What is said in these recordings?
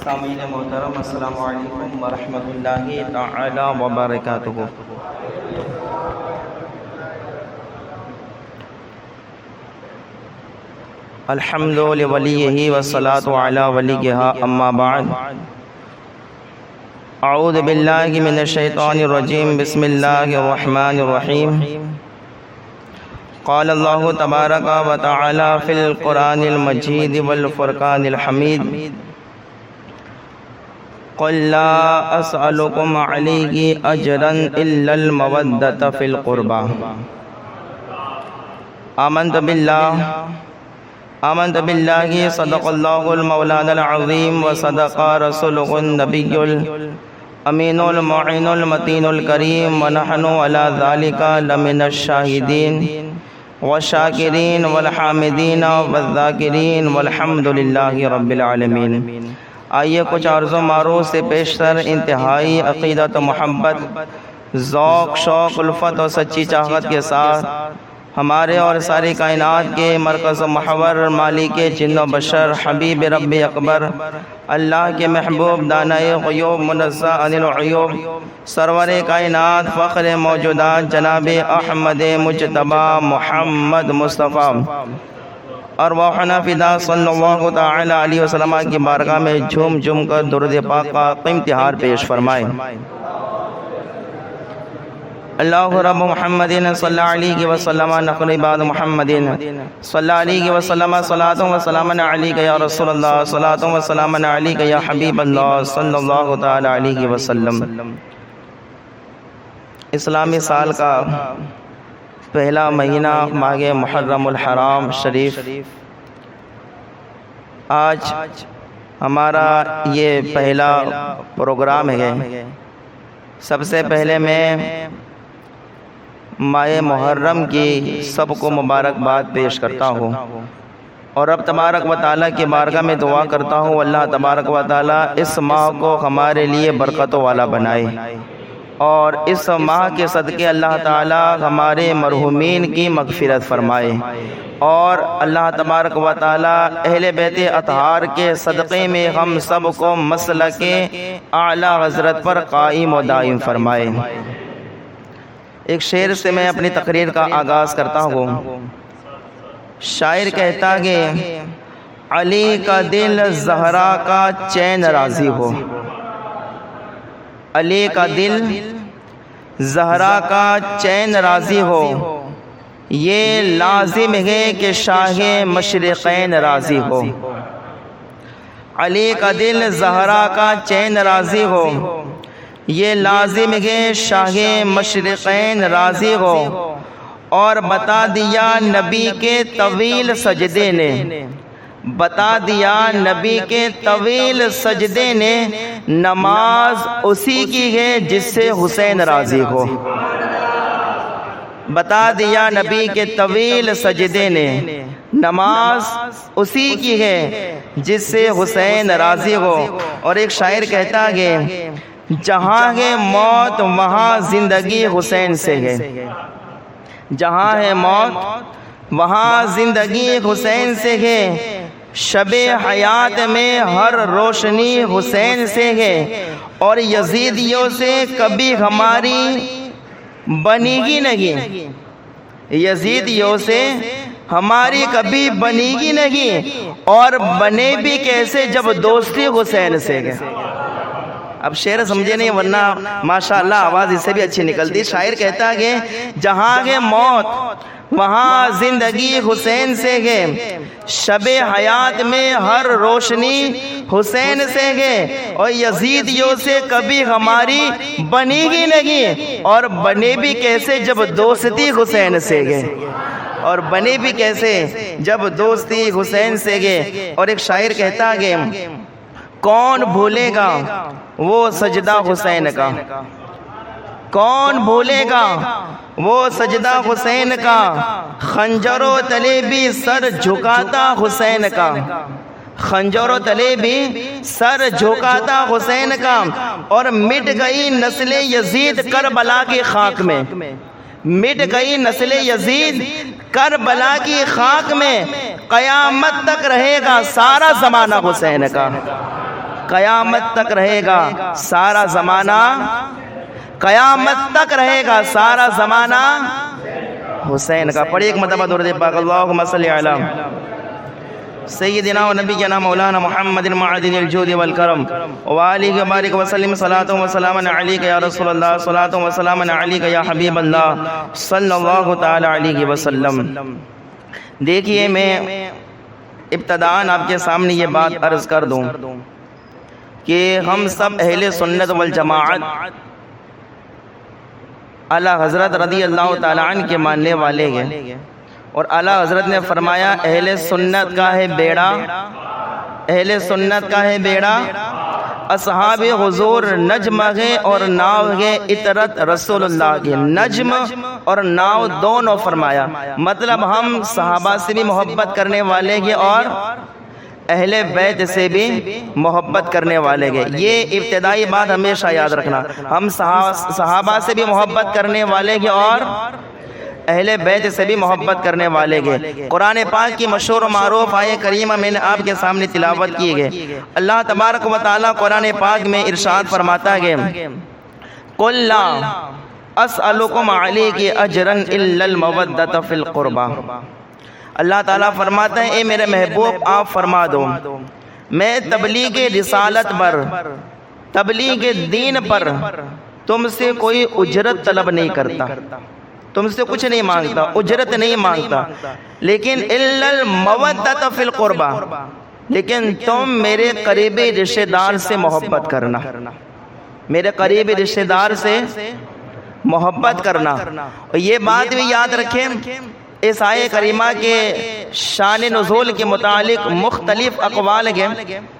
سامعین محترم، السلام علیکم ورحمۃ اللہ تعالی وبرکاتہ۔ الحمد لولیہ والصلاۃ علی ولیہا، اما بعد، اعوذ باللہ من الشیطان الرجیم، بسم اللہ الرحمن الرحیم۔ قال اللہ تبارک و تعالی فی القرآن المجید والفرقان الحمید، قل لا اسألکم علیہ اجرا الا المودۃ فی القربى۔ آمنت باللہ، صدق اللہ المولانا العظیم وصدق رسولہ النبی الامین المعین المتین الکریم، ونحن علی ذلک لمن الشاہدین والشاکرین والحامدین والذاکرین والحمد للہ رب العالمین۔ آئیے کچھ عرض و معروض سے پیشتر انتہائی عقیدت و محبت، ذوق، شوق، الفت اور سچی چاہت کے ساتھ ہمارے اور ساری کائنات کے مرکز و محور، مالک جن و بشر، حبیب رب اکبر، اللہ کے محبوب، دانائے غیوب، منزہ عن العیوب، سرور کائنات، فخر موجودات، جناب احمد مجتبی محمد مصطفیٰ ارواحنا فدا صلی اللہ تعالی علیہ وسلم کی بارگاہ میں جھوم جھوم کر درود پاک کا قیمتی ہار پیش فرمائیں۔ اللہ رب محمد صلی اللہ علیہ وسلم نقل بعد محمد صلی اللہ علیہ وسلم، صلاۃ و سلام علیک یا رسول اللہ، صلاۃ و سلام علیک یا حبیب اللہ صلی اللہ تعالی علیہ وسلم۔ اسلامی سال کا پہلا مہینہ ماہ محرم الحرام شریف، آج ہمارا یہ پہلا پروگرام ہے۔ سب سے پہلے میں ماہ محرم کی سب کو مبارکباد پیش کرتا ہوں، اور رب تبارک و تعالیٰ کی بارگاہ میں دعا کرتا ہوں اللہ تبارک و تعالیٰ اس ماہ کو ہمارے لیے برکتوں والا بنائے، اور اس ماہ کے صدقے اللہ تعالیٰ ہمارے مرحومین کی مغفرت فرمائے، اور اللہ تبارک و تعالیٰ اہل بیت اطہار کے صدقے میں ہم سب کو مسلک اعلیٰ حضرت پر قائم و دائم فرمائے۔ ایک شعر سے میں اپنی تقریر کا آغاز کرتا ہوں۔ شاعر کہتا کہ علی کا دل زہرا کا چین راضی ہو، علی کا دل زہرا کا چین راضی ہو، یہ لازم ہے کہ شاہ مشرقین راضی ہو۔ علی کا دل زہرا کا چین راضی ہو، یہ لازم ہے شاہ مشرقین راضی ہو، اور بتا دیا نبی کے طویل سجدے نے، بتا دیا نبی کے طویل سجدے نے، نماز اسی کی ہے جس سے حسین راضی ہو۔ بتا دیا نبی کے طویل سجدے نے، نماز اسی کی ہے جس سے حسین راضی ہو۔ اور ایک شاعر کہتا ہے جہاں ہے موت وہاں زندگی حسین سے ہے، جہاں ہے موت وہاں زندگی حسین سے ہے، شب حیات میں ہر روشنی حسین سے ہے، اور یزیدیوں سے کبھی ہماری بنی گی نہیں، یزیدیوں سے ہماری کبھی بنی گی نہیں، اور بنے بھی کیسے جب دوستی حسین سے ہے۔ اب شعر سمجھے نہیں، ورنہ ماشاءاللہ آواز اس سے بھی اچھی نکلتی۔ شاعر کہتا ہے جہاں ہے موت وہاں زندگی حسین سے ہے، شب حیات میں ہر روشنی حسین سے ہے، اور یزیدیوں سے کبھی ہماری بنی گی نہیں، اور بنے بھی کیسے جب دوستی حسین سے ہے، اور بنے بھی کیسے جب دوستی حسین سے ہے۔ اور ایک شاعر کہتا ہے کون بھولے گا وہ سجدہ حسین کا، کون بھولے گا وہ سجدہ حسین کا، خنجر و تلے بھی سر جھکاتا حسین کا، خنجر و تلے بھی سر جھکاتا حسین کا، اور مٹ گئی نسل یزید کربلا کی خاک میں، مٹ گئی نسل یزید کربلا کی خاک میں، قیامت تک رہے گا سارا زمانہ حسین کا۔ قیامت تک رہے گا سارا زمانہ، قیامت تک رہے گا سارا زمانہ حسین کا۔ پڑھی ایک مرتبہ درود پاک، اللہم صلی علی سیدنا و نبی جنا مولانا محمد معدن الجود والکرم وآلہ وبارک وسلم، صلاۃ و سلام علیک یا رسول اللہ، صلاۃ و سلام علیک یا حبیب اللہ صلی اللہ تعالی علیہ وسلم۔ دیکھیے میں ابتداً آپ کے سامنے یہ بات عرض کر دوں کہ ہم سب اہل سنت والجماعت اعلیٰ حضرت رضی اللہ تعالیٰ عنہ کے ماننے والے ہیں، اور اعلیٰ حضرت نے فرمایا اہل سنت کا ہے بیڑا، اہل سنت کا ہے بیڑا، اصحاب حضور نجم ہے اور ناو ہے اطرت رسول اللہ کے، نجم اور ناو دونوں فرمایا، مطلب ہم صحابہ سے بھی محبت کرنے والے ہیں اور اہل بیت سے بھی محبت کرنے والے گے۔ یہ ابتدائی بات ہمیشہ یاد رکھنا، ہم صحابہ سے بھی محبت کرنے والے گے اور اہل بیت سے بھی محبت کرنے والے گے۔ قرآن پاک کی مشہور و معروف آیہ کریمہ میں نے آپ کے سامنے تلاوت کی گئے۔ اللہ تبارک و تعالیٰ قرآن پاک میں ارشاد فرماتا ہے قُلْ لَا أَسْأَلُكُمْ عَلَيْهِ أَجْرًا إِلَّا الْمَوَدَّةَ فِي الْقُرْبَى۔ اللہ تعالیٰ فرماتا ہے اے میرے محبوب آپ فرما دو میں تبلیغ رسالت پر، تبلیغ دین پر تم سے کوئی اجرت طلب نہیں کرتا، تم سے کچھ نہیں مانگتا، اجرت نہیں مانگتا، لیکن الا المودۃ فی القربہ، لیکن تم میرے قریبی رشتہ دار سے محبت کرنا، میرے قریبی رشتہ دار سے محبت کرنا۔ اور یہ بات بھی یاد رکھیں اس آیہ کریمہ کے شان نزول کے متعلق مختلف اقوال ہیں،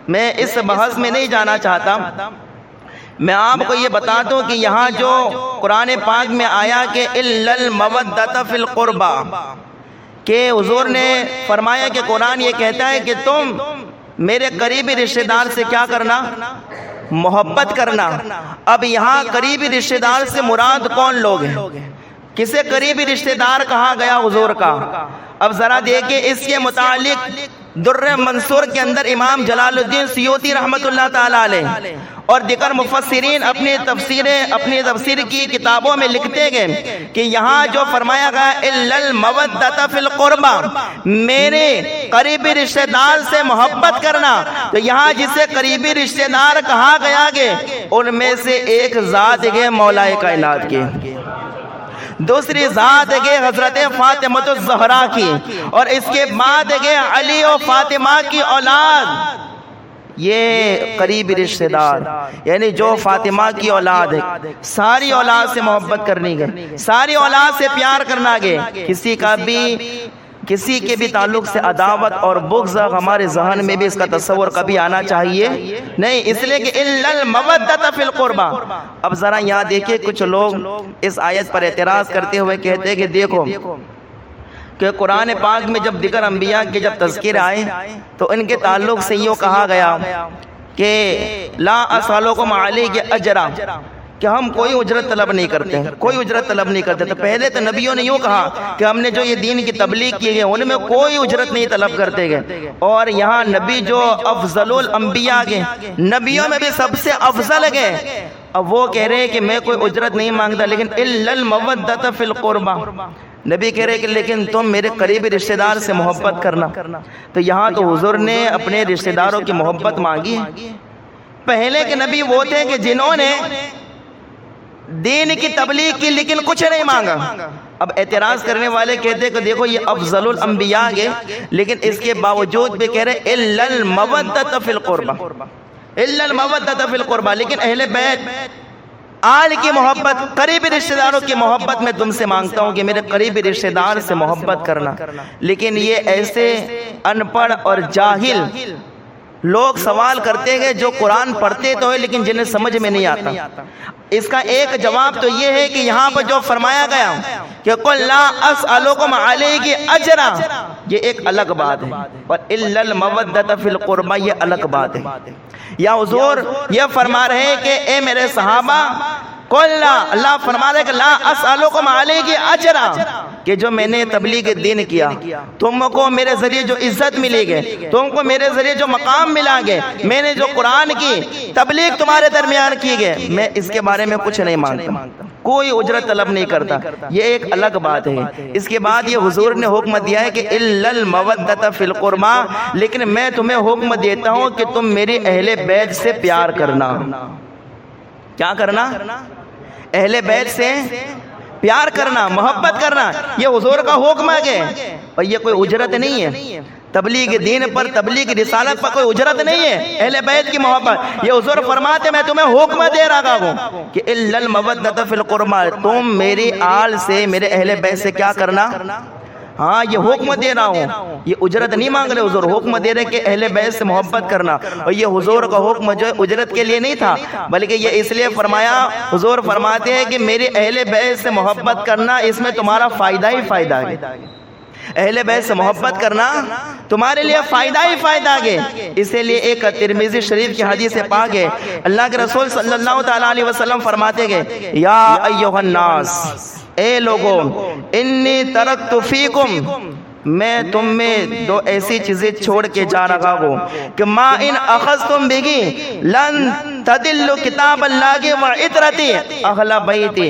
میں اس بحث میں نہیں جانا چاہتا، میں آپ کو یہ بتا دوں کہ یہاں جو قرآن پاک میں آیا کہ الا المودۃ فی القربہ، کہ حضور نے فرمایا کہ قرآن یہ کہتا ہے کہ تم میرے قریبی رشتہ دار سے کیا کرنا؟ محبت کرنا۔ اب یہاں قریبی رشتہ دار سے مراد کون لوگ ہیں؟ کسے قریبی رشتہ دار کہا گیا حضور کا؟ اب ذرا دیکھیں اس کے متعلق در منصور کے اندر امام جلال الدین سیوطی رحمۃ اللہ تعالیٰ علیہ اور دیگر مفسرین اپنی تفسیر کی کتابوں میں لکھتے گئے کہ یہاں جو فرمایا گیا الا المودۃ فی القربہ، میرے قریبی رشتہ دار سے محبت کرنا، تو یہاں جسے قریبی رشتہ دار کہا گیا کہ ان میں سے ایک ذات ہے مولا کائنات کی، دوسری ذات ہے حضرت فاطمہ الزہرا کی، اور اس کے بعد ہے علی و فاطمہ کی اولاد۔ یہ قریبی رشتہ دار یعنی جو فاطمہ کی اولاد ہے، ساری اولاد سے محبت کرنی گئے، ساری اولاد سے پیار کرنا گئے، کسی کے بھی تعلق سے عداوت اور بغض ہمارے ذہن میں بھی اس کا تصور کبھی آنا چاہیے نہیں، اس لیے کہ الا المودۃ فی القربہ۔ اب ذرا یہاں دیکھیں کچھ لوگ اس آیت پر اعتراض کرتے ہوئے کہتے ہیں کہ دیکھو کہ قرآن پاک میں جب دیگر انبیاء کے جب تذکر آئے تو ان کے تعلق سے یوں کہا گیا کہ لا اسألکم علیہ اجرا، کہ ہم کوئی اجرت طلب نہیں کرتے ہیں، کوئی اجرت طلب نہیں کرتے۔ تو پہلے تو نبیوں نے یوں کہا کہ ہم نے جو یہ دین کی تبلیغ کی ہے ان میں کوئی اجرت نہیں طلب کرتے گئے، اور یہاں نبی جو افضل الانبیاء گئے، نبیوں میں بھی سب سے افضل گئے، اب وہ کہہ رہے ہیں کہ میں کوئی اجرت نہیں مانگتا، لیکن الا المودۃ فی القربہ، نبی کہہ رہے کہ لیکن تم میرے قریبی رشتہ دار سے محبت کرنا۔ تو یہاں تو حضور نے اپنے رشتہ داروں کی محبت مانگی ہے۔ پہلے کے نبی وہ تھے کہ جنہوں نے دین کی تبلیغ کی لیکن کچھ نہیں مانگا۔ اب اعتراض کرنے والے کہتے ہیں کہ دیکھو یہ افضل الانبیاء ہے، لیکن اس کے باوجود بھی کہہ رہے الا المودۃ فی القربہ، الا المودۃ فی القربہ، لیکن اہل بیت آل کی محبت، قریبی رشتہ داروں کی محبت میں تم سے مانگتا ہوں کہ میرے قریبی رشتہ دار سے محبت کرنا۔ لیکن یہ ایسے ان پڑھ اور جاہل لوگ سوال کرتے ہیں جو قرآن پڑھتے تو ہے لیکن جنہیں سمجھ میں نہیں آتا۔ اس کا ایک جواب تو یہ ہے کہ یہاں پر جو فرمایا گیا کہ قل لا اسألکم علیہ اجرا، یہ ایک الگ بات ہے، اور الا المودۃ فی القربہ یہ الگ بات ہے۔ یا حضور یہ فرما رہے ہیں کہ اے میرے صحابہ قل لا، اللہ فرما رہے کہ لا اسألکم علیہ اجرا، کہ جو میں نے تبلیغ دین کیا، تم کو میرے ذریعے جو عزت ملے گی، تم کو میرے ذریعے جو مقام ملا گے، میں نے جو قرآن کی تبلیغ تمہارے درمیان کی گئے، میں اس کے بارے میں کچھ نہیں مانگتا، کوئی اجرت طلب نہیں کرتا. یہ ایک الگ بات ہے. اس کے بعد یہ حضور نے حکم دیا ہے کہ الا المودۃ فی القربى، لیکن میں تمہیں حکم دیتا ہوں کہ تم میری اہل بیت سے پیار کرنا. کیا کرنا؟ اہل بیت سے پیار کرنا، محبت کرنا. یہ حضور کا حکم ہے اور یہ کوئی اجرت نہیں ہے. تبلیغ دین پر، تبلیغ رسالت پر کوئی اجرت نہیں ہے. اہل بیت کی محبت، یہ حضور فرماتے میں تمہیں حکم دے رہا ہوں کہ الا المودۃ فی القربى، تم میری آل سے، میرے اہل بیت سے کیا کرنا. ہاں یہ حکم دے رہا ہوں، یہ اجرت نہیں مانگ رہے حضور، حکم دے رہے کہ اہل بیت سے محبت کرنا. اور یہ حضور کا حکم جو اجرت کے لیے نہیں تھا، بلکہ یہ اس لیے فرمایا، حضور فرماتے ہیں کہ میرے اہل بیت سے محبت کرنا، اس میں تمہارا فائدہ ہی فائدہ ہے. اہل بیت سے محبت کرنا تمہارے لیے فائدہ ہی فائدہ ہے. اسی لیے ایک ترمذی شریف کی حدیث پاک ہے، اللہ کے رسول صلی اللہ تعالیٰ علیہ وسلم فرماتے ہیں، یا ایھا الناس، اے لوگوں، انی ترکت فیکم، میں تم میں دو ایسی چیزیں چھوڑ کے جا رہا ہوں کہ ما ان اخذتم بگی لن تدلوا کتاب اللہ و عطرتی اہل بیتی.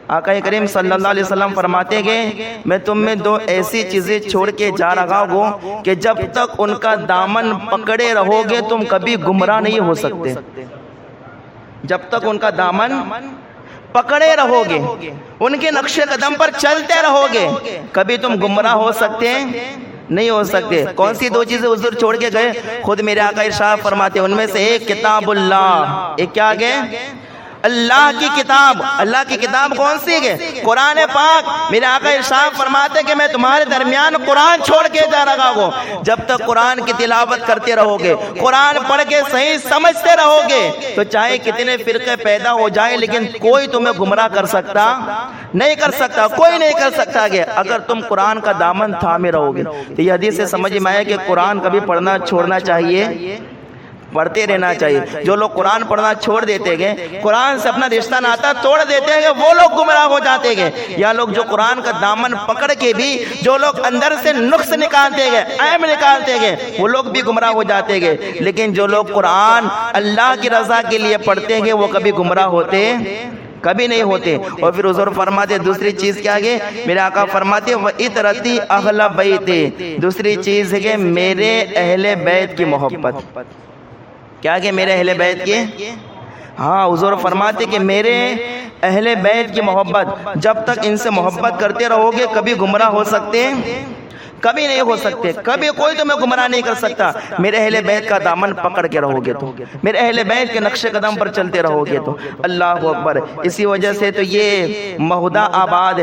آقا کریم صلی اللہ علیہ وسلم فرماتے ہیں، میں تم میں دو ایسی چیزیں چھوڑ کے جا رہا ہوں کہ جب تک ان کا دامن پکڑے رہو گے تم کبھی گمراہ نہیں ہو سکتے. جب تک ان کا دامن پکڑے رہو گے، ان کے نقش قدم پر چلتے رہو گے، کبھی تم گمراہ ہو سکتے نہیں ہو سکتے. کون سی دو چیزیں حضور چھوڑ کے گئے؟ خود میرے آقا ارشاد فرماتے ہیں، ان میں سے ایک کتاب اللہ، ایک کیا گئے؟ اللہ کی کتاب. اللہ کی کتاب کون سی ہے؟ قرآن پاک. میرے آقا ارشاد فرماتے کہ میں تمہارے درمیان قرآن چھوڑ کے جا رہا ہوں. جب تک قرآن کی تلاوت کرتے رہو گے، قرآن پڑھ کے صحیح سمجھتے رہو گے، تو چاہے کتنے فرقے پیدا ہو جائیں لیکن کوئی تمہیں گمراہ کر سکتا نہیں کر سکتا، کوئی نہیں کر سکتا کہ اگر تم قرآن کا دامن تھامے رہو گے. تو یہ حدیث سے سمجھ میں آیا کہ قرآن کبھی پڑھنا چھوڑنا چاہیے، پڑھتے رہنا چاہیے. جو لوگ قرآن پڑھنا چھوڑ دیتے گے، قرآن سے اپنا رشتہ ناتا توڑ دیتے ہیں، وہ لوگ گمراہ ہو جاتے گے. یا لوگ جو قرآن کا دامن پکڑ کے بھی جو لوگ اندر سے نقص نکالتے گے، عیب نکالتے گے، وہ لوگ بھی گمراہ ہو جاتے گے. لیکن جو لوگ قرآن اللہ کی رضا کے لیے پڑھتے ہیں وہ کبھی گمراہ ہوتے کبھی نہیں ہوتے. اور پھر حضور فرماتے دوسری چیز کیا ہے؟ میرے آقا فرماتے وَإِطْرَتِي أَهْلَ بَيْتِ، دوسری چیز ہے کہ میرے اہل بیت کی محبت. کیا کہ میرے اہل بیت کی، ہاں حضور فرماتے کہ میرے اہل بیت کی محبت، جب تک ان سے محبت کرتے رہو گے کبھی گمراہ ہو سکتے کبھی نہیں ہو سکتے، کبھی کوئی تمہیں گمراہ نہیں کر سکتا. میرے اہل بیت کا دامن پکڑ کے رہو گے تو، میرے اہل بیت کے نقش قدم پر چلتے رہو گے تو. اللہ اکبر. اسی وجہ سے تو یہ مہدا آباد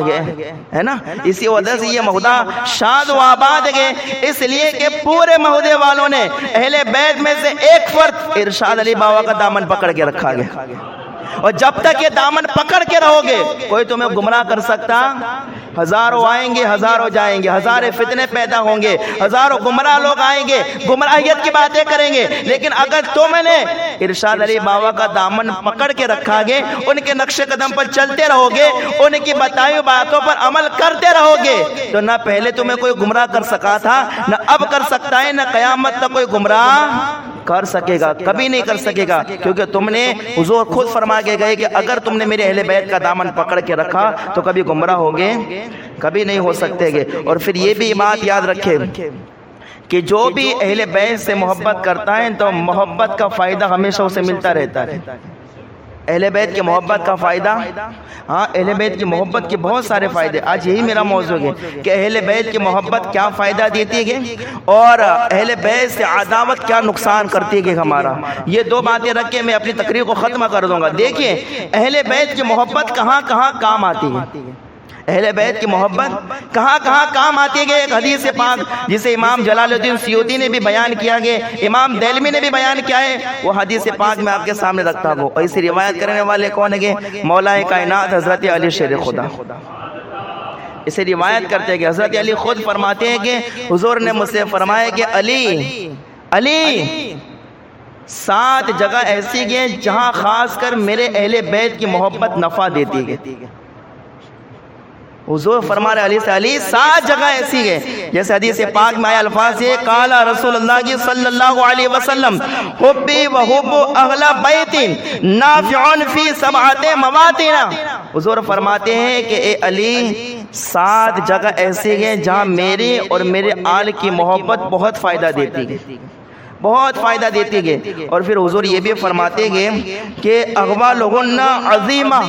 ہے نا، اسی وجہ سے یہ مہدا شاد و آباد ہے، اس لیے کہ پورے مہدے والوں نے اہل بیت میں سے ایک فرد ارشاد علی بابا کا دامن پکڑ کے رکھا گیا. اور جب تک یہ دامن پکڑ کے رہو گے کوئی تمہیں گمراہ کر سکتا. ہزاروں آئیں گے، ہزاروں جائیں گے، ہزارے فتنے پیدا ہوں گے، ہزاروں گمراہ لوگ آئیں گے، گمراہیت کی باتیں کریں گے، لیکن اگر تم نے ارشاد علی بابا کا دامن پکڑ کے رکھا گے، ان کے نقش قدم پر چلتے رہو گے، ان کی بتائی باتوں پر عمل کرتے رہو گے، تو نہ پہلے تمہیں کوئی گمراہ کر سکا تھا، نہ اب کر سکتا ہے، نہ قیامت تک کوئی گمراہ کر سکے گا، کبھی نہیں کر سکے گا. کیونکہ تم نے، حضور خود فرما کے گئے کہ اگر تم نے میرے اہل بیت کا دامن پکڑ کے رکھا تو کبھی گمراہ ہوگے کبھی نہیں ہو سکتے گے. اور پھر یہ بھی بات یاد رکھے کہ جو بھی اہل بیت سے محبت کرتا ہے تو محبت کا فائدہ ہمیشہ اسے ملتا رہتا ہے. اہل بیت کی محبت کا فائدہ، ہاں اہل بیت کی محبت کے بہت سارے فائدے. آج یہی میرا موضوع ہے کہ اہل بیت کی محبت کیا فائدہ دیتی ہے اور اہل بیت سے عداوت کیا نقصان کرتی ہے ہمارا. یہ دو باتیں رکھ کے میں اپنی تقریر کو ختم کر دوں گا. دیکھیے اہل بیت کی محبت کہاں کہاں کام آتی ہے، اہل بیت کی محبت کہاں کہاں کام آتی ہے. ایک حدیث پاک جسے امام جلال الدین سیوطی نے بھی بیان کیا ہے، امام دہلوی نے بھی بیان کیا ہے، وہ حدیث پاک میں آپ کے سامنے رکھتا ہوں. اور اسے روایت کرنے والے کون ہیں؟ مولا کائنات حضرت علی شیر خدا. اسے روایت کرتے ہیں حضرت علی خود فرماتے ہیں کہ حضور نے مجھ سے فرمایا کہ علی 7 جگہ ایسی ہیں جہاں خاص کر میرے اہل بیت کی محبت نفع دیتی ہے. حضور فرما رہے علی سے علی 7 جگہ ایسی ہے جیسے حدیث پاک میں آیا الفاظ ہے قال رسول اللہ صلی اللہ علیہ وسلم حبی و حب اہل بیت نافع فی 7 مواطن. حضور فرماتے ہیں کہ اے علی 7 جگہ ایسی ہیں جہاں میری اور میرے آل کی محبت بہت فائدہ دیتی ہے، بہت فائدہ دیتی ہے. اور پھر حضور یہ بھی فرماتے ہیں کہ اغوا لہن عظیمہ،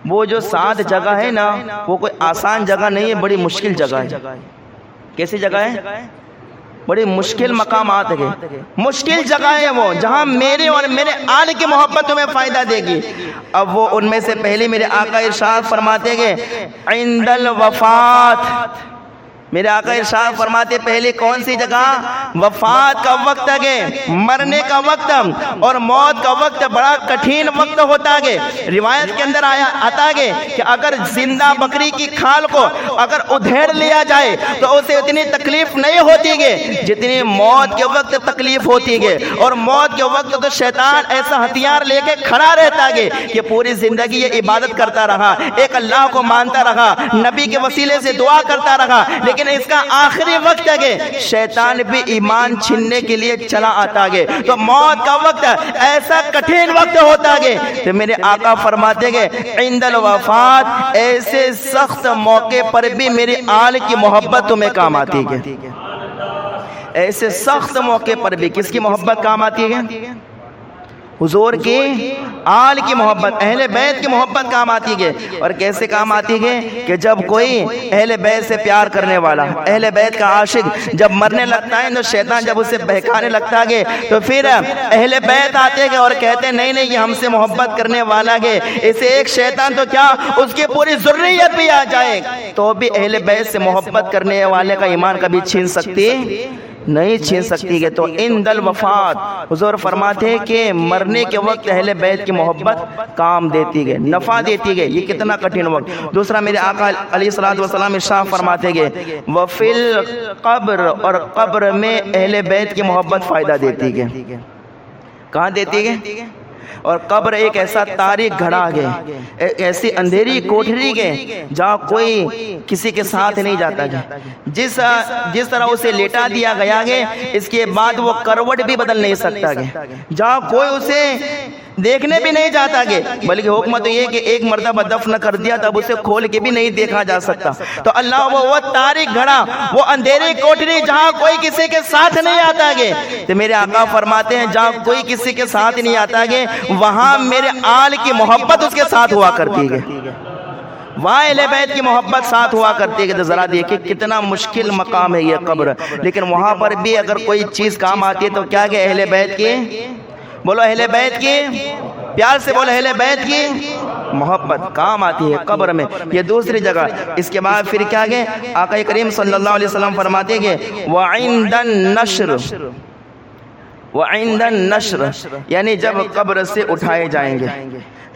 وہ جو 7 جگہ ہے نا وہ کوئی آسان جگہ نہیں ہے، بڑی مشکل جگہ ہے. کیسی جگہ ہے؟ بڑی مشکل مقامات ہے، مشکل جگہ ہے وہ جہاں میرے اور میرے آل کی محبت تمہیں فائدہ دے گی. اب وہ ان میں سے پہلی میرے آقا ارشاد فرماتے ہیں عند الوفات. میرے آقا ارشاد فرماتے پہلے کون سی جگہ؟ وفات کا وقت ہے، مرنے کا وقت اور موت کا وقت بڑا کٹھین وقت ہوتا ہے. روایت کے اندر آتا ہے کہ اگر زندہ بکری کی کھال کو اگر ادھیڑ لیا جائے تو اسے اتنی تکلیف نہیں ہوتی ہے جتنی موت کے وقت تکلیف ہوتی ہے. اور موت کے وقت تو شیطان ایسا ہتھیار لے کے کھڑا رہتا ہے کہ پوری زندگی یہ عبادت کرتا رہا، ایک اللہ کو مانتا رہا، نبی کے وسیلے سے دعا کرتا رہا، لیکن اس کا آخری وقت ہے شیطان بھی ایمان چھیننے کے لیے چلا آتا ہے. تو موت کا وقت ایسا کٹھین وقت ہوتا ہے تو میرے آقا فرماتے ہیں عند الوفات ایسے سخت موقع پر بھی میری آل کی محبت تمہیں کام آتی ہے. ایسے سخت موقع پر بھی کس کی محبت کام آتی ہے؟ حضور کی آل کی محبت، اہل بیت کی محبت کام آتی ہے. اور کیسے کام آتی ہے کہ جب کوئی اہل بیت سے پیار کرنے والا، اہل بیت کا عاشق جب مرنے لگتا ہے تو شیطان جب اسے بہکانے لگتا ہے تو پھر اہل بیت آتے ہیں اور کہتے ہیں نہیں نہیں یہ ہم سے محبت کرنے والا ہے، اسے ایک شیطان تو کیا اس کی پوری ذریت بھی آ جائے تو بھی اہل بیت سے محبت کرنے والے کا ایمان کبھی چھین سکتی نہیں چھین سکتی ہے. تو عند الوفات حضور فرماتے ہیں کہ مرنے کے وقت اہل بیت کی محبت کام دیتی ہے، نفع دیتی ہے. یہ کتنا کٹھن وقت. دوسرا میرے آقا علیہ الصلوۃ والسلام ارشاد فرماتے ہیں وفی القبر، اور قبر میں اہل بیت کی محبت فائدہ دیتی ہے. کہاں دیتی ہے؟ اور قبر ایک ایسا تاریک گھڑا ہے، ایک ایسی اندھیری کوٹھری ہے جہاں کوئی کسی کے ساتھ نہیں جاتا ہے. جس طرح اسے لیٹا دیا گیا ہے اس کے بعد وہ کروٹ بھی بدل نہیں سکتا ہے، جہاں کوئی اسے دیکھنے بھی نہیں جاتا ہے، بلکہ حکمت یہ کہ ایک مرتبہ دفن کر دیا تب اسے کھول کے بھی نہیں دیکھا جا سکتا. تو اللہ وہ تاریک گھڑا، وہ اندھیری کوٹھری جہاں کوئی کسی کے ساتھ نہیں آتا ہے. تو میرے آقا فرماتے ہیں جہاں کوئی کسی کے ساتھ نہیں آتا ہے وہاں میرے آل کی محبت اس کے ساتھ ہوا کرتی ہے، وہاں اہل بیت کی محبت ساتھ ہوا کرتی ہے. تو ذرا دیکھیں کتنا مشکل مقام ہے یہ قبر، لیکن وہاں پر بھی اگر کوئی چیز کام آتی ہے تو کیا کہ اہل بیت کی، بولو اہل بیت کی، پیار سے بولو اہل بیت کی محبت کام آتی ہے قبر میں. یہ دوسری جگہ. اس کے بعد پھر کیا کہ آقا کریم صلی اللہ علیہ وسلم فرماتے ہیں وعند النشر، وعند النشر یعنی جب قبر سے اٹھائے جائیں گے،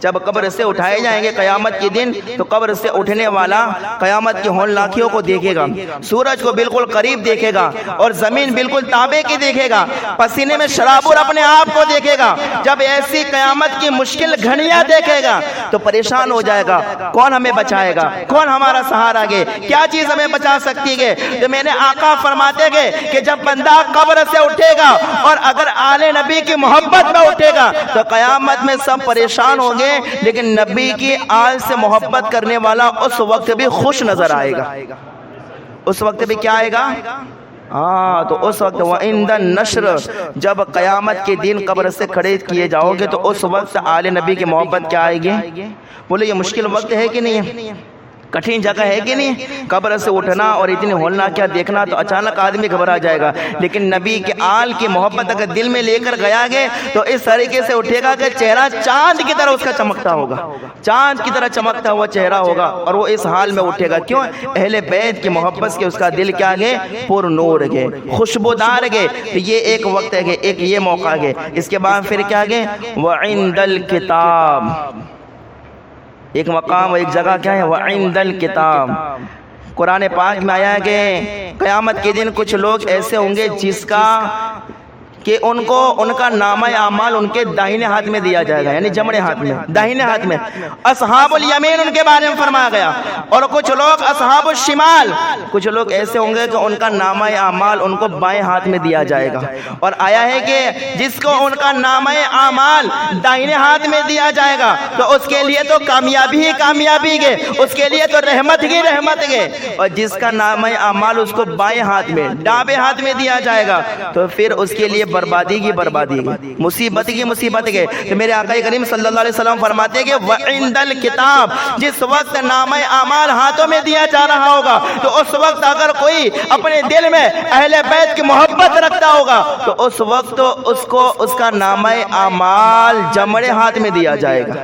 جب قبر سے اٹھائے جائیں گے قیامت کے دن تو قبر سے اٹھنے والا قیامت کی ہولناکیوں کو دیکھے گا، سورج کو بالکل قریب دیکھے گا اور زمین بالکل تابے کی دیکھے گا، پسینے میں شرابور اپنے آپ کو دیکھے گا. جب ایسی قیامت کی مشکل گھڑیاں دیکھے گا تو پریشان ہو جائے گا، کون ہمیں بچائے گا، کون ہمارا سہارا ہے، کیا چیز ہمیں بچا سکتی ہے. تو میں نے آقا فرماتے گے کہ جب بندہ قبر سے اٹھے گا اور اگر آل نبی کی محبت میں اٹھے گا تو قیامت میں سب پریشان ہوں گے، لیکن نبی کی آل سے محبت کرنے والا اس وقت بھی خوش نظر آئے گا. اس وقت بھی کیا آئے گا؟ تو اس وقت وعند النشر جب قیامت کے دن قبر سے کھڑے کیے جاؤ گے تو اس وقت آل نبی کی محبت کیا آئے گی؟ بولے یہ مشکل وقت ہے کہ نہیں ہے؟ کٹھن جگہ ہے کہ نہیں؟ قبر سے اٹھنا اور اتنی ہولنا کیا دیکھنا تو اچانک آدمی گھبرا جائے گا، لیکن نبی کے آل کی محبت اگر دل میں لے کر گیا گے تو اس طریقے سے اٹھے گا کہ چہرہ چاند کی طرح اس کا چمکتا ہوگا، چاند کی طرح چمکتا ہوا چہرہ ہوگا اور وہ اس حال میں اٹھے گا. کیوں؟ اہل بیت کی محبت سے اس کا دل کیا ہے؟ پر نور ہے، خوشبودار ہے. تو یہ ایک وقت ہے، ایک یہ موقع ہے. اس کے بعد پھر کیا ہے؟ وعند الکتاب، ایک مقام ایک جگہ کیا ہے؟ وعند الکتاب. قرآن پاک میں آیا ہے کہ قیامت کے دن کچھ لوگ ایسے ہوں گے جس کا کہ ان کو ان کا نامہ اعمال ان کے داہنے ہاتھ میں دیا جائے گا، یعنی جمڑے ہاتھ میں، داہنے ہاتھ میں۔ اصحاب الیمین ان کے بارے میں فرمایا گیا، اور کچھ لوگ اصحاب الشمال، کچھ لوگ ایسے ہوں گے کہ ان کا نامہ اعمال ان کو بائیں ہاتھ میں دیا جائے گا۔ اور آیا ہے کہ جس کو ان کا نامہ اعمال داہنے ہاتھ میں دیا جائے گا تو اس کے لیے تو کامیابی ہی کامیابی گے، اس کے لیے تو رحمت ہی رحمت گے، اور جس کا نامہ اعمال اس کو بائیں ہاتھ میں، ڈابے ہاتھ میں دیا جائے گا تو پھر اس کے لیے بربادی کی بربادی گی، مصیبت کی مصیبت گے۔ تو میرے آقا کریم صلی اللہ علیہ وسلم فرماتے ہیں کہ وعند الکتاب، جس وقت نامہ اعمال ہاتھوں میں دیا جا رہا ہوگا تو اس وقت اگر کوئی اپنے دل میں اہل بیت کی محبت رکھتا ہوگا تو اس وقت اس کو اس کا نامہ اعمال جمڑے ہاتھ میں دیا جائے گا،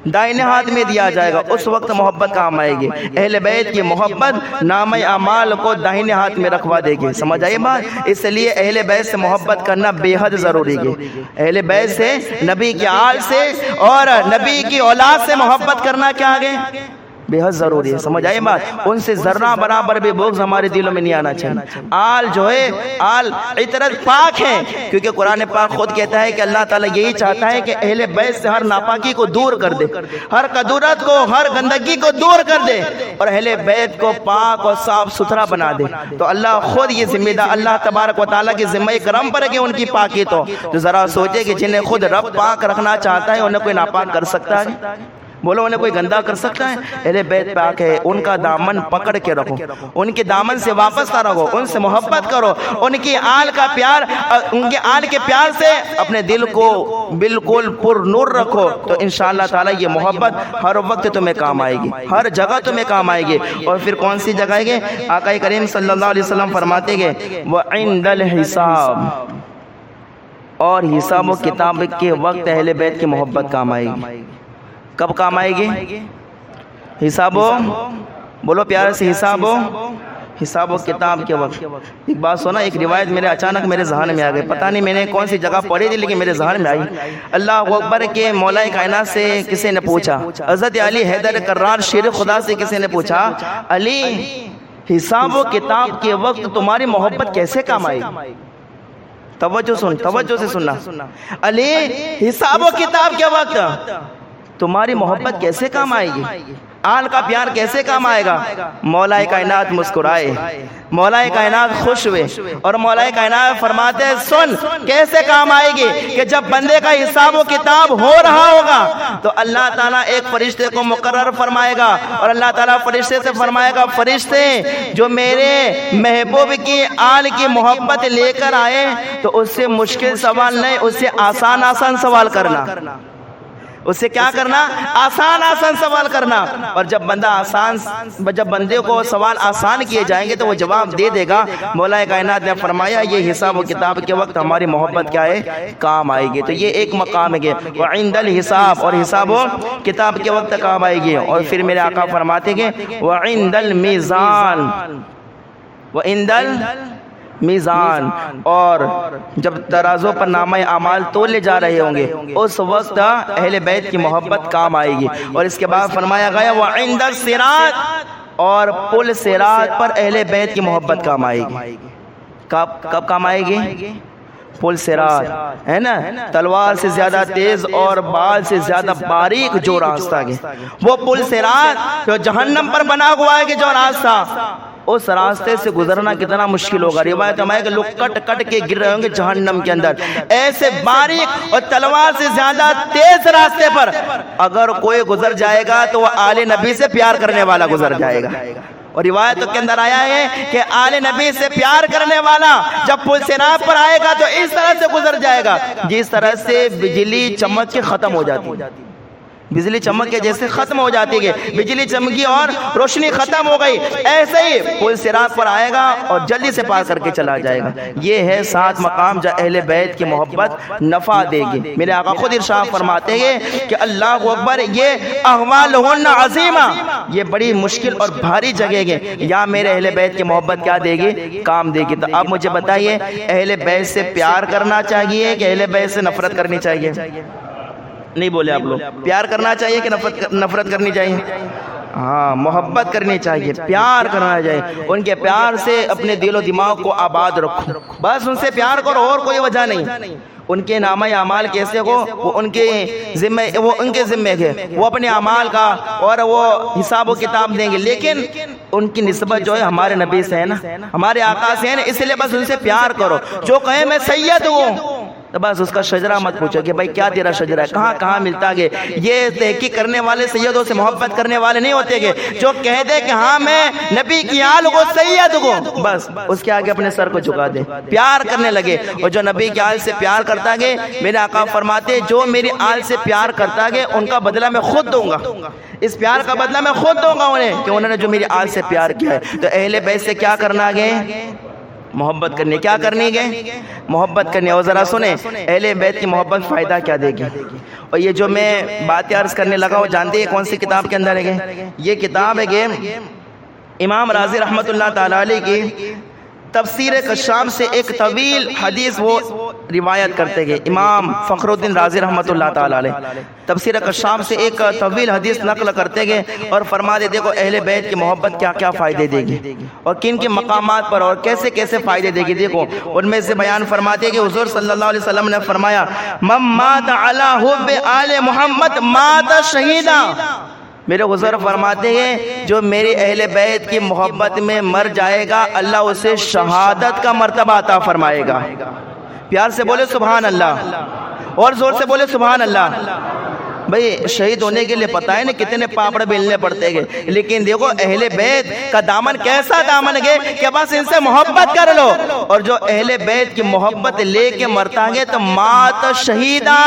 دائنے ہاتھ میں دیا جائے گا، اس وقت محبت کام آئے گی۔ اہل بیت کی محبت نامہ اعمال کو دائنے ہاتھ میں رکھوا دے گی، سمجھ آئیے بات؟ اس لیے اہل بیت سے محبت کرنا بے حد ضروری ہے۔ اہل بیت سے، نبی کی آل سے اور نبی کی اولاد سے محبت کرنا کیا آگے بے حد ضروری ہے، سمجھ آئے بات؟ ان سے ذرہ برابر بھی بغض ہمارے دلوں میں نہیں آنا چاہیے۔ آل جو ہے، آل عطرت پاک ہے، کیونکہ قرآن پاک خود کہتا ہے کہ اللہ تعالیٰ یہی چاہتا ہے کہ اہل بیت سے ہر ناپاکی کو دور کر دے، ہر قدورت کو، ہر گندگی کو دور کر دے، اور اہل بیت کو پاک اور صاف ستھرا بنا دے۔ تو اللہ خود یہ ذمہ دار، اللہ تبارک و تعالیٰ کی ذمہ کرم پر ہے کہ ان کی پاکی تو ذرا سوچے کہ جنہیں خود رب پاک رکھنا چاہتا ہے انہیں کوئی ناپاک کر سکتا ہے؟ بولو انہیں کوئی گندہ کر سکتا ہے؟ اہل بیت پاک ہے، ان کا دامن پکڑ کے رکھو، ان کے دامن سے واپس نہ رکھو، ان سے محبت کرو، ان کی آل کا پیار، ان کے آل کے پیار سے اپنے دل کو بالکل پر نور رکھو، تو انشاءاللہ تعالی یہ محبت ہر وقت تمہیں کام آئے گی، ہر جگہ تمہیں کام آئے گی۔ اور پھر کون سی جگہ ہے گے؟ آقا کریم صلی اللہ علیہ وسلم فرماتے ہیں وعند الحساب، اور حساب و کتاب کے وقت اہل بیت کی محبت کام آئے گی۔ کب کام آئے گی؟ حساب و، بولو پیارے سے، حساب و کتاب کے وقت۔ ایک بات سونا، ایک روایت میرے اچانک میرے ذہن میں آ گئی، پتہ نہیں میں نے کون سی جگہ پڑھی تھی لیکن میرے ذہن میں آئی۔ اللہ اکبر کے مولا کائنات سے کسی نے پوچھا، حضرت علی حیدر کرار شیر خدا سے کسی نے پوچھا، علی حساب و کتاب کے وقت تمہاری محبت کیسے کام آئے گی؟ توجہ سے سننا، علی حساب و کتاب کے وقت تمہاری محبت کیسے کام آئے گی؟ آل کا پیار کیسے کام آئے گا؟ مولا کائنات مسکرائے، مولا کائنات خوش ہوئے، اور مولا کائنات فرماتے ہیں سن کیسے کام آئے گی کہ جب بندے کا حساب و کتاب ہو رہا ہوگا تو اللہ تعالیٰ ایک فرشتے کو مقرر فرمائے گا، اور اللہ تعالیٰ فرشتے سے فرمائے گا فرشتے جو میرے محبوب کی آل کی محبت لے کر آئے تو اس سے مشکل سوال نہیں، اس سے آسان سوال کرنا، اس سے کیا کرنا؟ آسان سوال کرنا۔ اور جب بندے کو سوال آسان کیے جائیں گے تو وہ جواب دے دے گا۔ مولا کائنات نے فرمایا یہ حساب و کتاب کے وقت ہماری محبت کیا ہے؟ کام آئے گی۔ تو یہ ایک مقام ہے وعند الحساب، اور حساب و کتاب کے وقت کام آئے گی۔ اور پھر میرے آقا فرماتے ہیں وعند المیزان، وعند میزان، اور جب ترازوں پر نامہ اعمال تولے جا رہے ہوں گے اس وقت اہل بیت کی محبت کام آئے گی۔ اور اس کے بعد فرمایا گیا وعند الصراط، اور پل صراط پر اہل بیت کی محبت کام آئے گی۔ کب کام آئے گی؟ پل صراط ہے نا، تلوار سے زیادہ تیز اور بال سے زیادہ باریک جو راستہ ہے وہ پل صراط جو جہنم پر بنا ہوا ہے کہ جو راستہ، اس راستے سے گزرنا کتنا مشکل ہوگا۔ روایت میں ہے کہ لوگ کٹ کے گر رہے ہوں گے جہنم کے اندر، ایسے باریک اور تلوار سے زیادہ تیز راستے پر اگر کوئی گزر جائے گا تو وہ آل نبی سے پیار کرنے والا گزر جائے گا۔ اور روایتوں کے اندر آیا ہے کہ آل نبی سے پیار کرنے والا جب پل صراط پر آئے گا تو اس طرح سے گزر جائے گا جس طرح سے بجلی چمک کے ختم ہو جاتی ہے، بجلی چمک کے جیسے ختم ہو جاتی ہے، بجلی چمکی اور روشنی ختم ہو گئی، ایسے ہی پل صراط پر آئے گا اور جلدی سے پار کر کے چلا جائے گا۔ یہ ہے 7 مقام جو اہل بیت کی محبت نفع دے گی۔ میرے آقا خود ارشاد فرماتے ہیں کہ اللہ اکبر، یہ احوالہن عظیمہ، یہ بڑی مشکل اور بھاری جگہ ہے، یا میرے اہل بیت کی محبت کیا دے گی؟ کام دے گی۔ تو آپ مجھے بتائیے اہل بیت سے پیار کرنا چاہیے کہ اہل بیت سے نفرت کرنی چاہیے؟ نہیں بولے آپ لوگ، پیار کرنا چاہیے کہ نفرت کرنی چاہیے؟ ہاں محبت کرنی چاہیے، پیار کرنا چاہیے، ان کے پیار سے اپنے دل و دماغ کو آباد رکھو، بس ان سے پیار کرو، اور کوئی وجہ نہیں۔ ان کے نامہ اعمال کیسے ہو وہ ان کے ذمہ ہے، وہ اپنے اعمال کا اور وہ حساب و کتاب دیں گے، لیکن ان کی نسبت جو ہے ہمارے نبی سے ہے نا، ہمارے آقا سے ہے نا، اس لیے بس ان سے پیار کرو۔ جو کہے میں سید ہوں تو بس اس کا شجرہ مت پوچھو کہ بھائی کیا تیرا شجرہ ہے، کہاں کہاں ملتا گے۔ یہ تحقیق کرنے والے سیدوں سے محبت کرنے والے نہیں ہوتے گے، جو کہہ دے کہ ہاں میں نبی کی آل کو سید ہوں، بس اس کے آگے اپنے سر کو جھکا دے، پیار کرنے لگے۔ اور جو نبی کی آل سے پیار کرتا گے، میرے آقا فرماتے جو میری آل سے پیار کرتا گے ان کا بدلہ میں خود دوں گا، اس پیار کا بدلہ میں خود دوں گا انہیں، کہ انہوں نے جو میری آل سے پیار کیا ہے۔ تو اہل بیت سے کیا کرنا گے؟ محبت کرنی۔ کیا کرنی گے؟ محبت کرنی۔ اور ذرا سنیں اہل بیت کی محبت فائدہ کیا دے گی۔ اور یہ جو میں باتیں عرض کرنے لگا وہ جانتے ہیں کون سی کتاب کے اندر ہے؟ یہ کتاب ہے کہ امام رازی رحمۃ اللہ تعالی علیہ کی تفسیر کشاف سے ایک طویل حدیث وہ روایت کرتے گئے۔ امام فخر الدین رازی رحمۃ اللہ تعالی علیہ تفسیر کشاف سے ایک طویل حدیث نقل کرتے گئے اور فرماتے دیکھو اہل بیت کی محبت کیا کیا فائدے دے گی اور کن کے مقامات پر اور کیسے کیسے فائدے دے گی۔ دیکھو ان میں سے بیان فرماتے کہ حضور صلی اللہ علیہ وسلم نے فرمایا من مات علی حب آل محمد مات شہیدا۔ میرے حضور فرماتے ہیں جو میری اہل بیت کی محبت میں مر جائے گا اللہ اسے شہادت کا مرتبہ عطا فرمائے گا۔ پیار سے بولے سبحان اللہ، اور زور سے بولے سبحان اللہ۔ بھئی شہید ہونے کے لیے پتہ ہے نا کتنے پاپڑ بیلنے پڑتے گے، لیکن دیکھو اہل بیت کا دامن کیسا دامن ہے کہ بس ان سے محبت کر لو، اور جو اہل بیت کی محبت لے کے مرتا گے تو مات شہیدہ،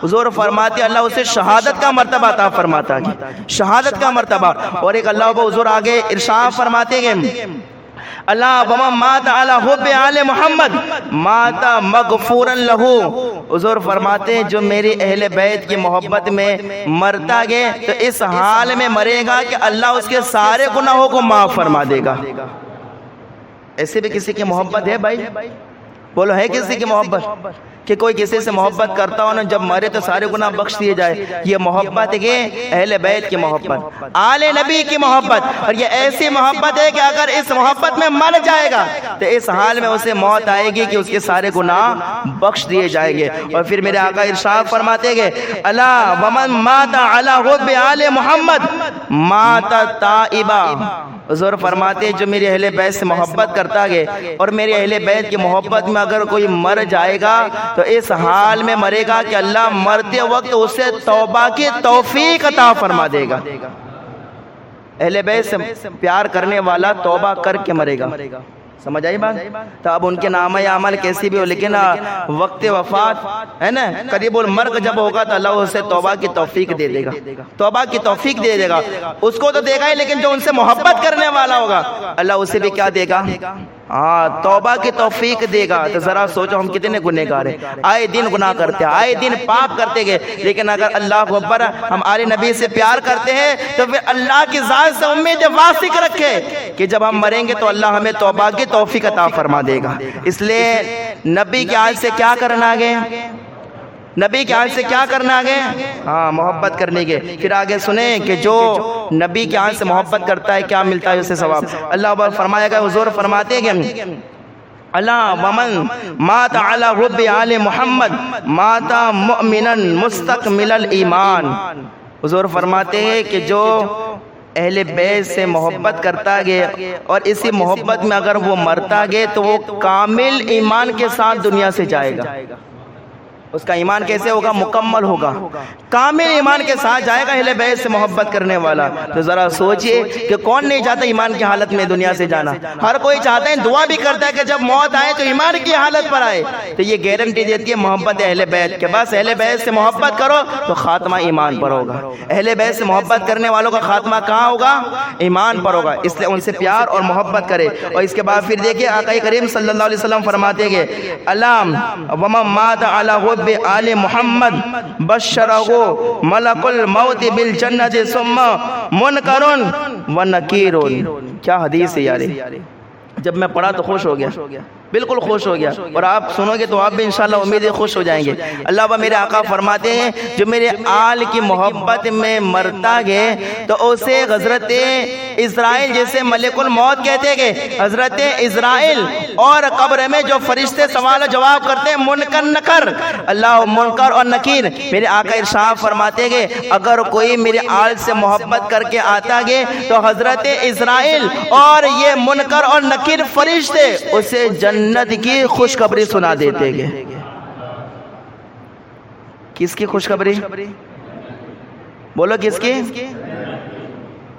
حضور فرماتے اللہ اسے شہادت کا مرتبہ عطا فرماتا ہے، شہادت کا مرتبہ۔ اور ایک اللہ کو حضور آگے ارشاد فرماتے گے اللہ ومن مات علی حب آل محمد مات مغفورا لہو۔ حضور فرماتے ہیں جو میری اہل بیت کی محبت میں مرتا گے تو اس حال میں مرے گا کہ اللہ اس کے سارے گناہوں کو معاف فرما دے گا۔ ایسے بھی کسی کی محبت ہے بھائی؟ بولو ہے کسی کی محبت کہ کوئی کسی سے محبت کرتا ہو نا جب مرے تو سارے گناہ بخش دیے جائے؟ یہ محبت ہے اہل بیت کی محبت، آل نبی کی محبت، اور یہ ایسی محبت ہے کہ اگر اس محبت میں مر جائے گا تو اس حال میں اسے موت آئے گی کہ اس کے سارے گناہ بخش دیے جائیں گے۔ اور پھر میرے آقا ارشاد فرماتے گے الا ومن مات علی حب آل محمد مات تائبا۔ حضور فرماتے جو میری اہل بیت سے محبت کرتا گے اور میری اہل بیت کی محبت میں اگر کوئی مر جائے گا تو اس حال میں مرے گا کہ اللہ مرتے وقت اسے توبہ کی توفیق عطا فرما دے گا۔ اہل بیت سے پیار کرنے والا توبہ کر کے مرے گا، سمجھ آئی بات؟ تو اب ان کے نامہ عمل کیسی بھی ہو لیکن وقت وفات ہے نا قریب المرگ جب ہوگا تو اللہ اسے توبہ کی توفیق دے دے گا، توبہ کی توفیق دے دے گا۔ اس کو تو دے گا ہی لیکن جو ان سے محبت کرنے والا ہوگا اللہ اسے بھی کیا دے گا؟ توبہ کی توفیق دے گا۔ تو ذرا سوچو ہم کتنے گنہگار ہیں، آئے دن گناہ کرتے ہیں، آئے دن پاپ کرتے گئے، لیکن اگر اللہ اکبر ہم آل نبی سے پیار کرتے ہیں تو پھر اللہ کی ذات سے امید واثق رکھے کہ جب ہم مریں گے تو اللہ ہمیں توبہ کی توفیق عطا فرما دے گا۔ اس لیے نبی کے آل سے کیا کرنا آگے؟ نبی کے آل سے کیا کرنا آگے؟ محبت کرنے کے۔ پھر آگے سنیں کہ جو نبی کے آل سے محبت کرتا ہے کیا ملتا ہے اسے ثواب۔ اللہ اکبر فرمایا گا، حضور فرماتے ہیں اللہ ومن مات علی حب آل محمد مات مؤمنا مستکمل الایمان۔ حضور فرماتے ہیں کہ جو اہل بیت سے محبت کرتا گے اور اسی محبت میں اگر وہ مرتا گے تو وہ کامل ایمان کے ساتھ دنیا سے جائے گا۔ اس کا ایمان کیسے ہوگا؟ مکمل ہوگا، کامل ایمان کے ساتھ جائے گا اہل بیت سے محبت کرنے والا۔ تو ذرا سوچئے کہ کون نہیں چاہتا ایمان کی حالت میں دنیا سے جانا؟ ہر کوئی چاہتا ہے، دعا بھی کرتا ہے کہ جب موت آئے تو ایمان کی حالت پر آئے۔ تو یہ گارنٹی دیتی ہے محبت اہل بیت کے، بس اہل بیت سے محبت کرو تو خاتمہ ایمان پر ہوگا۔ اہل بیت سے محبت کرنے والوں کا خاتمہ کہاں ہوگا؟ ایمان پر ہوگا۔ اس لیے ان سے پیار اور محبت کرے۔ اور اس کے بعد پھر دیکھیں آقا کریم صلی اللہ علیہ وسلم فرماتے گے علام ومن مات علی حب آل محمد بشرہ ملک الموت بالجنت ثم منکر و نکیر۔ کیا حدیث ہے یار، جب میں پڑھا تو خوش ہو گیا۔ بالکل خوش ہو گیا، اور آپ سنو گے تو آپ بھی انشاءاللہ امید ہے خوش ہو جائیں گے۔ اللہ و میرے آقا فرماتے ہیں جو میرے آل کی محبت میں مرتا گئے تو اسے حضرت اسرائیل، جیسے ملک الموت کہتے گئے، حضرت اسرائیل اور قبر میں جو فرشتے سوال و جواب کرتے ہیں منکر نکر، اللہ منکر اور نکیر، میرے آقا ارشاد فرماتے گئے اگر کوئی میرے آل سے محبت کر کے آتا گئے تو حضرت اسرائیل اور یہ منکر اور نکیر فرشتے اسے جنت کی خوشخبری سنا دیتے گئے۔ کس کی خوشخبری؟ بولو کس کی؟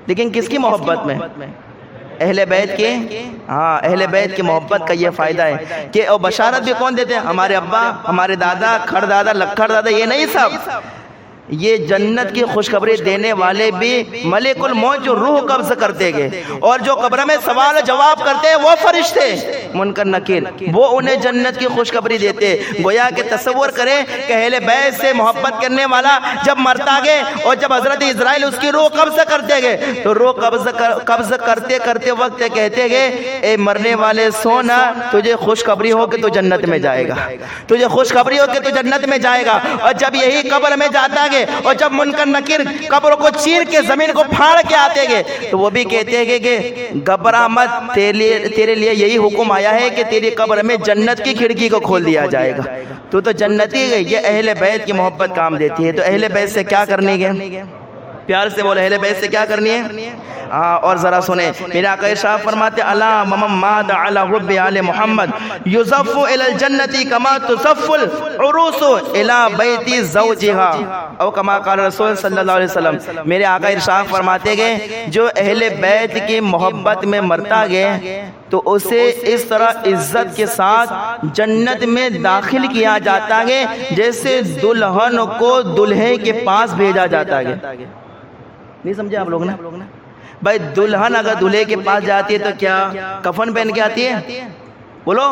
لیکن کس کی محبت میں؟ اہل بیت کے، ہاں اہل بیت کی محبت کا یہ فائدہ ہے کہ اور بشارت بھی کون دیتے ہیں؟ ہمارے ابا، ہمارے دادا، کھڑ دادا، لکھڑ دادا، یہ نہیں سب، یہ جنت کی خوشخبری دینے والے بھی ملک الموت جو روح قبض کرتے گئے، اور جو قبر میں سوال و جواب کرتے ہیں وہ فرشتے منکر نکیر، وہ انہیں جنت کی خوشخبری دیتے۔ گویا کہ تصور کریں کہ اہل بیت سے محبت کرنے والا جب مرتا گئے اور جب حضرت اسرائیل اس کی روح قبض کرتے گئے تو روح قبض کرتے کرتے وقت کہتے گئے اے مرنے والے سونا، تجھے خوشخبری ہو کہ تو جنت میں جائے گا، تجھے خوشخبری ہو کہ تو جنت میں جائے گا۔ اور جب یہی قبر میں جاتا گئے اور جب منکر نکیر قبر کو چیر کے زمین کو پھاڑ کے آتے گئے تو وہ بھی کہتے گئے کہ گھبرا مت، تیرے لیے یہی حکم آیا ہے کہ تیری قبر میں جنت کی کھڑکی کو کھول دیا جائے گا، تو جنتی گئی۔ یہ اہل بیت کی محبت کام دیتی ہے۔ تو اہل بیت سے کیا کرنی ہے؟ پیار سے بولے اہل بیت سے کیا کرنی ہے؟ اور ذرا سنیں، میرے آقا ارشاد فرماتے الا ممن مات علی حب آل محمد یزف الی الجنت کما تزف العروس الی بیت زوجها، او کما قال رسول صلی اللہ علیہ وسلم۔ میرے آقا ارشاد فرماتے گئے جو اہل بیت کی محبت میں مرتا گئے تو اسے اس طرح عزت کے ساتھ جنت میں داخل کیا جاتا ہے جیسے دلہن کو دلہے کے پاس بھیجا جاتا ہے۔ نہیں سمجھے آپ لوگ نا؟ بھائی دلہن اگر دلہے کے پاس جاتی ہے تو کیا کفن پہن کے آتی ہے؟ بولو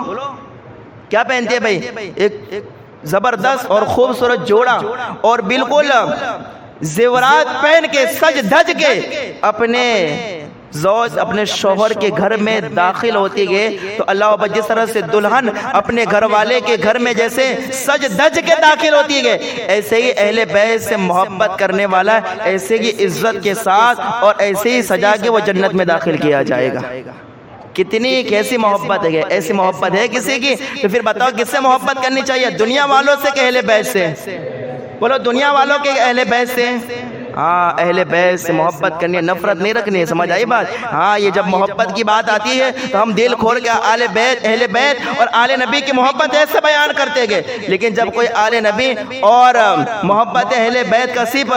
کیا پہنتی ہے بھائی؟ ایک زبردست اور خوبصورت جوڑا اور بالکل زیورات پہن کے سج دھج کے اپنے زوج اپنے شوہر کے گھر میں داخل ہوتی گئے تو اللہ اکبر، جس طرح سے دلہن اپنے گھر والے کے گھر میں جیسے سج دھج کے داخل ہوتی گئے، ایسے ہی اہل بیت سے محبت کرنے والا ایسے ہی عزت کے ساتھ اور ایسے ہی سجا کے وہ جنت میں داخل کیا جائے گا۔ کتنی کیسی محبت ہے؟ ایسی محبت ہے کسی کی؟ تو پھر بتاؤ کس سے محبت کرنی چاہیے؟ دنیا والوں سے کہ اہل بیت سے؟ بولو دنیا والوں کے اہل بیت سے؟ ہاں اہل بیت سے محبت کرنی ہے، نفرت نہیں رکھنی ہے۔ سمجھ آئی بات؟ ہاں یہ جب محبت کی بات آتی ہے تو ہم دل کھول کے آل بیت، اہل بیت اور آل نبی کی محبت ایسے بیان کرتے گئے، لیکن جب کوئی آل نبی اور محبت اہل بیت کا صرف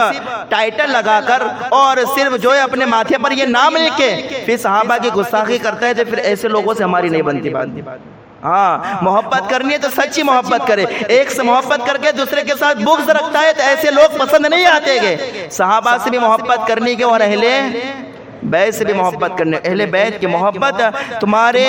ٹائٹل لگا کر اور صرف جو ہے اپنے ماتھے پر یہ نام لکھ کے پھر صحابہ کی گستاخی کرتا ہے تو پھر ایسے لوگوں سے ہماری نہیں بنتی بات۔ ہاں محبت کرنی ہے تو سچی محبت کرے، ایک سے محبت کر کے دوسرے کے ساتھ بغض رکھتا ہے تو ایسے لوگ پسند نہیں آتے گے۔ صحابہ سے بھی محبت کرنی کے اور اہل بیت سے بھی محبت کرنے۔ اہل بیت کی محبت تمہارے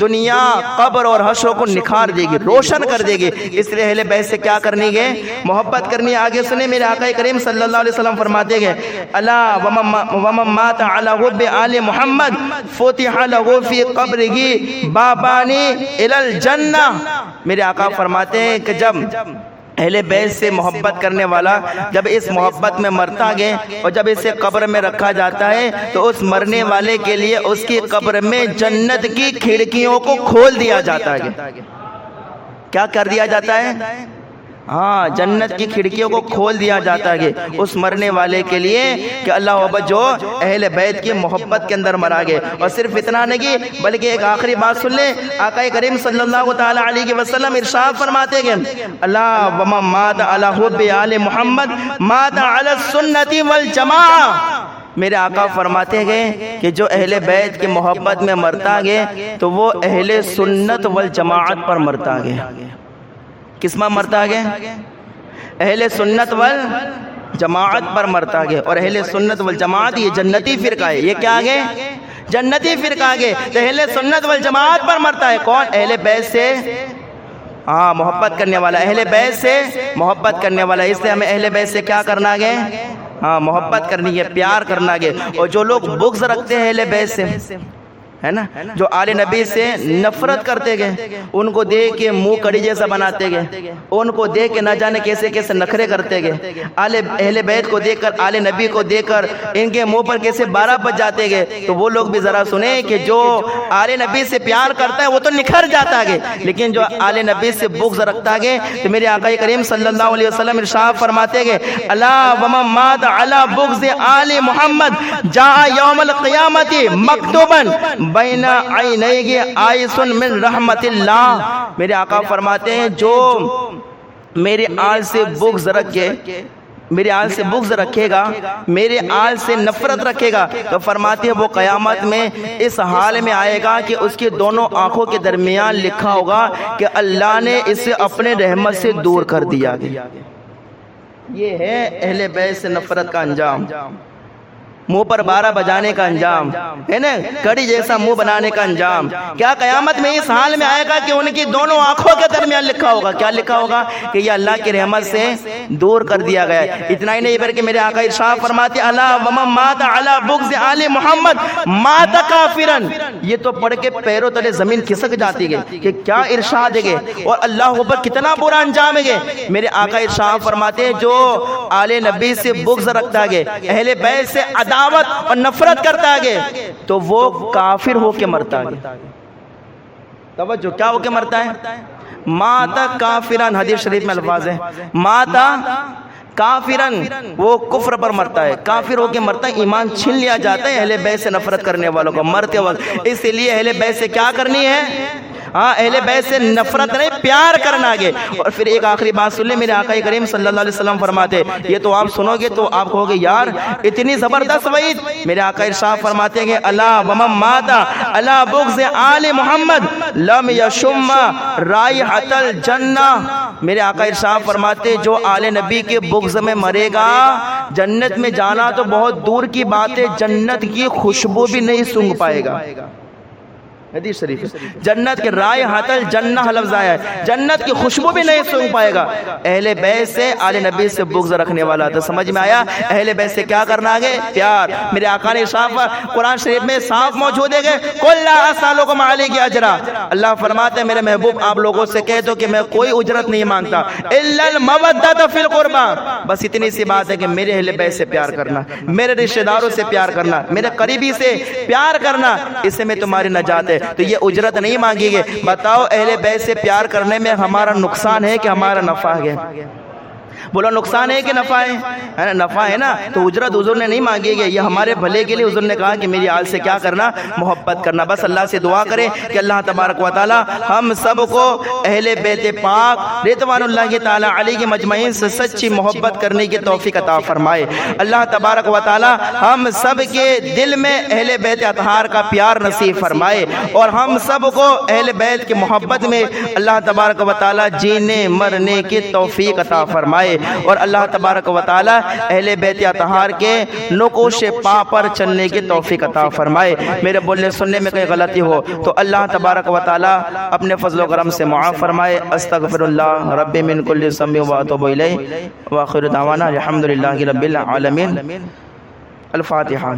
دنیا قبر اور حشر کو نکھار دے گی، روشن کر دے گی، اس لیے اہل بیت سے کیا کرنی ہے؟ محبت کرنی ہے۔ آگے سنیں میرے آقا کریم صلی اللہ علیہ وسلم فرماتے گئے الا ومن مات علی حب آل محمد فتح له فی قبره بابان الی الجنہ۔ میرے آقا فرماتے ہیں کہ جب اہل بیت سے محبت کرنے والا جب اس محبت میں مرتا گئے اور جب اسے قبر میں رکھا جاتا ہے تو اس مرنے والے کے لیے اس کی قبر میں جنت کی کھڑکیوں کو کھول دیا جاتا ہے۔ کیا کر دیا جاتا ہے؟ ہاں جنت کی کھڑکیوں کو کھول دیا جاتا ہے اس مرنے والے کے لیے کہ اللہ اکبر جو اہل بیت کی محبت کے اندر مرا گئے۔ اور صرف اتنا نہیں بلکہ ایک آخری بات سن لیں، آقا کریم صلی اللہ تعالی علیہ وسلم ارشاد فرماتے گئے اللہ ومن مات علی حب آل محمد مات علی السنت والجماعہ۔ میرے آقا فرماتے گئے کہ جو اہل بیت کی محبت میں مرتا گئے تو وہ اہل سنت والجماعت پر مرتا گئے۔ کس میں مرتا گئے؟ اہل سنت والجماعت پر مرتا گئے۔ اور اہل سنت والجماعت یہ جنتی فرقہ ہے۔ یہ کیا گئے؟ جنتی فرقہ گئے۔ تو اہل سنت والجماعت پر مرتا ہے کون؟ اہل بیت سے ہاں محبت کرنے والا، اہل بیت سے محبت کرنے والا۔ اس لیے ہمیں اہل بیت سے کیا کرنا گئے؟ ہاں محبت کرنی ہے، پیار کرنا گئے۔ اور جو لوگ بغض رکھتے ہیں اہل بیت سے، ہے نا، جو آل نبی سے نفرت کرتے گئے، ان کو دیکھ کے منہ کڑی جیسا بناتے گئے، ان کو دیکھ کے نہ جانے کیسے کیسے نخرے کرتے گئے، اہل بیت کو دیکھ کر، آل نبی کو دیکھ کر ان کے منہ پر کیسے 12 بج جاتے گئے، تو وہ لوگ بھی ذرا سنیں کہ جو آل نبی سے پیار کرتا ہے وہ تو نکھر جاتا ہے، لیکن جو آل نبی سے بغض رکھتا ہے تو میرے آقا کریم صلی اللہ علیہ وسلم ارشاد فرماتے گئے الا ومن مات علی بغض آل محمد جاء یوم القیامت مکتوبا بین عینیہ آیس من رحمت اللہ۔ میرے آقا فرماتے ہیں جو میرے آل سے بغض رکھے، میرے آل سے بغض رکھے گا، میرے آل سے نفرت رکھے گا، تو فرماتے ہیں وہ قیامت میں اس حال میں آئے گا کہ اس کے دونوں آنکھوں کے درمیان لکھا ہوگا کہ اللہ نے اسے اپنے رحمت سے دور کر دیا گیا۔ یہ ہے اہل بیت سے نفرت کا انجام، منہ پر 12 بجانے کا انجام ہے نا، کڑی جیسا منہ بنانے کا انجام۔ کیا قیامت میں اس حال میں آئے گا کہ ان کی دونوں آنکھوں کے درمیان لکھا ہوگا، کیا لکھا ہوگا کہ یہ اللہ کی رحمت سے دور کر دیا گیا ہے۔ اتنا ہی نہیں بلکہ میرے آقا ارشاد فرماتے الا ومن مات علی بغض آل محمد مات کافرا، یہ تو پڑھ کے پیروں تلے زمین کھسک جاتی ہے کہ کیا ارشاد ہے، اور اللہ پر کتنا برا انجام ہے۔ میرے آقا ارشاد فرماتے ہیں جو آل نبی سے بغض رکھتا ہے، اہل بیت سے عداوت اور نفرت کرتا ہے، تو وہ کافر ہو کے مرتا ہے۔ توجہ، کیا ہو کے مرتا ہے؟ ماتا کافرن، حدیث شریف میں الفاظ ہے ماتا کافرن، وہ کفر پر مرتا ہے، کافر ہو کے مرتا ہے، ایمان چھین لیا جاتا ہے اہل بیت سے نفرت کرنے والوں کو مرتے وقت۔ اس لیے اہل بیت سے کیا کرنی ہے؟ اہل بیت سے نفرت نہیں، پیار کرنا آگے۔ اور پھر ایک آخری بات سن لیں، میرے آقا کریم صلی اللہ علیہ وسلم فرماتے، یہ تو آپ سنو گے تو آپ کہو گے یار اتنی زبردست وعید۔ میرے آقا ارشاد فرماتے ہیں الا ومن مات علی بغض آل محمد لم یشم رائحۃ الجنہ۔ میرے آقا ارشاد فرماتے جو آل نبی کے بغض میں مرے گا، جنت میں جانا تو بہت دور کی بات ہے، جنت کی خوشبو بھی نہیں سونگھ پائے گا۔ حدیث شریف جنت کے رائحۃ الجنہ لفظ آیا ہے، جنت کی خوشبو بھی نہیں سونگھ پائے گا اہل بیت سے، آل نبی سے بغض رکھنے والا۔ تو سمجھ میں آیا اہل بیت سے کیا کرنا آگے؟ پیار۔ میرے آقا نے قرآن شریف میں صاف موجود ہے کہ قل لا اسألکم علیہ اجرا، اللہ فرماتے ہیں میرے محبوب آپ لوگوں سے کہہ دو کہ میں کوئی اجرت نہیں مانگتا، الا المودۃ فی القربى، بس اتنی سی بات ہے کہ میرے اہل بیت سے پیار کرنا، میرے رشتہ داروں سے پیار کرنا، میرے قریبی سے پیار کرنا، اس سے میں تمہاری نجات ہے۔ تو یہ اجرت نہیں مانگی گئی۔ بتاؤ اہل بیت سے پیار کرنے میں ہمارا نقصان ہے کہ ہمارا نفع ہے؟ بولو نقصان ہے کہ نفع ہے؟ نفع ہے نا، تو اجرت حضور نے نہیں مانگی گئی، یہ ہمارے بھلے کے لیے حضور نے کہا کہ میری آل سے کیا کرنا؟ محبت کرنا۔ بس اللہ سے دعا کریں کہ اللہ تبارک و تعالی ہم سب کو اہل بیت پاک رضوان اللہ تعالی علیہ مجمعین سے سچی محبت کرنے کی توفیق عطا فرمائے۔ اللہ تبارک و تعالی ہم سب کے دل میں اہل بیت اطہار کا پیار نصیب فرمائے، اور ہم سب کو اہل بیت کی محبت میں اللہ تبارک و تعالی جینے مرنے کی توفیق عطا فرمائے، اور اللہ تبارک و تعالی اہل بیت اطہار کے نقوش پا پر چلنے کی توفیق عطا فرمائے۔ میرے بولنے سننے میں کوئی غلطی ہو تو اللہ تبارک و تعالی اپنے فضل و کرم سے معاف فرمائے۔ استغفر اللہ ربی من کل ذنب واتوب الیہ، وآخر دعوانا الحمدللہ رب العالمین۔ الفاتحہ۔